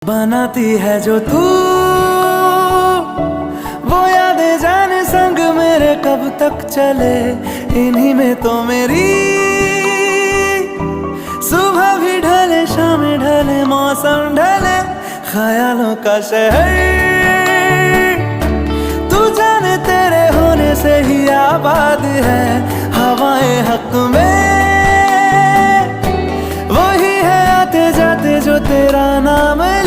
बनाती है जो तू वो यादें जाने संग मेरे कब तक चले। इन्हीं में तो मेरी सुबह भी ढले शाम ढले मौसम ढले ख्यालों का शहर तू जाने तेरे होने से ही आबाद है। हवाएं हक में वही है आते जाते जो तेरा नाम ले।